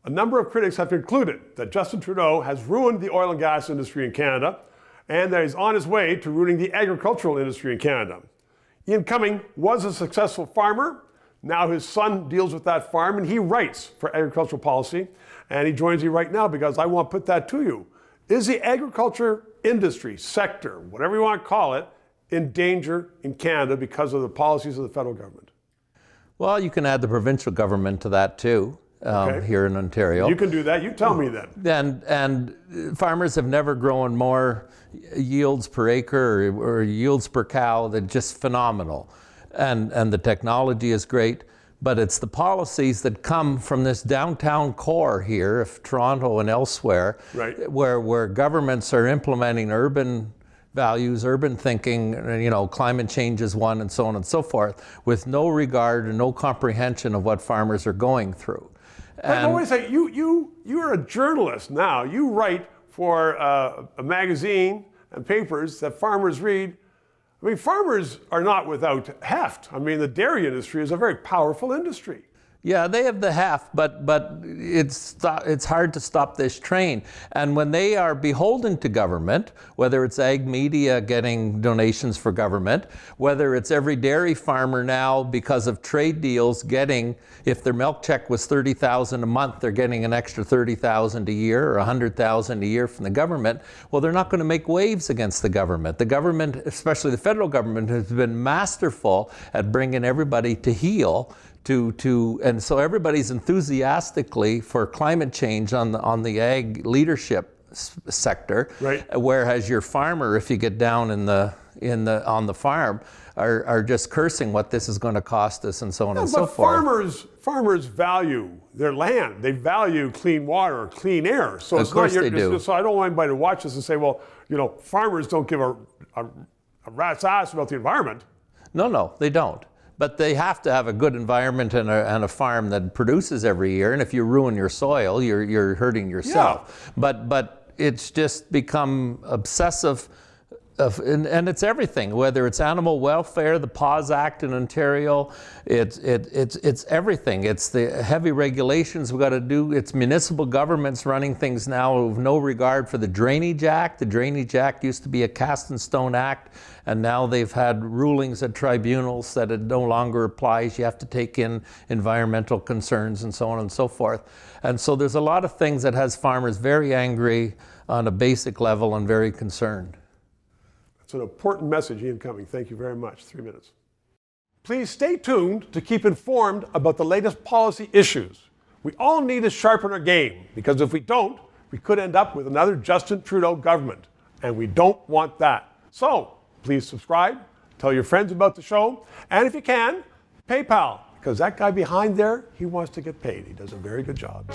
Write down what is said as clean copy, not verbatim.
A number of critics have concluded that Justin Trudeau has ruined the oil and gas industry in Canada and that he's on his way to ruining the agricultural industry in Canada. Ian Cumming was a successful farmer. Now his son deals with that farm and he writes for agricultural policy. And he joins me right now because I want to put that to you. Is the agriculture industry, sector, whatever you want to call it, in danger in Canada because of the policies of the federal government? Well, you can add the provincial government to that too. Here in Ontario. You can do that. You tell me then. And farmers have never grown more yields per acre or yields per cow. They're just phenomenal. And the technology is great, but it's the policies that come from this downtown core here of Toronto and elsewhere, right, where governments are implementing urban values, urban thinking, climate change is one, and so on and so forth, with no regard and no comprehension of what farmers are going through. But wait a second, you're a journalist now. You write for a magazine and papers that farmers read. I mean, farmers are not without heft. I mean, the dairy industry is a very powerful industry. Yeah, they have the heft, but it's hard to stop this train. And when they are beholden to government, whether it's ag media getting donations for government, whether it's every dairy farmer now because of trade deals getting, if their milk check was $30,000 a month, they're getting an extra $30,000 a year or $100,000 a year from the government. Well, they're not going to make waves against the government. The government, especially the federal government, has been masterful at bringing everybody to heel. And so everybody's enthusiastically for climate change on the ag leadership sector, right. Whereas your farmer, if you get down on the farm, are just cursing what this is going to cost us and so on and so forth. Farmers value their land. They value clean water, clean air. So of course they do. So I don't want anybody to watch this and say, well, farmers don't give a rat's ass about the environment. No, they don't. But they have to have a good environment and a farm that produces every year. And if you ruin your soil, you're hurting yourself. Yeah. But it's just become obsessive. And it's everything, whether it's animal welfare, the PAWS Act in Ontario, it's everything. It's the heavy regulations we've got to do. It's municipal governments running things now with no regard for the Drainage Act. The Drainage Act used to be a cast in stone act, and now they've had rulings at tribunals that it no longer applies. You have to take in environmental concerns and so on and so forth. And so there's a lot of things that has farmers very angry on a basic level and very concerned. It's an important message, Ian Cumming. Thank you very much. 3 minutes. Please stay tuned to keep informed about the latest policy issues. We all need to sharpen our game, because if we don't, we could end up with another Justin Trudeau government, and we don't want that. So please subscribe, tell your friends about the show, and if you can, PayPal, because that guy behind there, he wants to get paid. He does a very good job.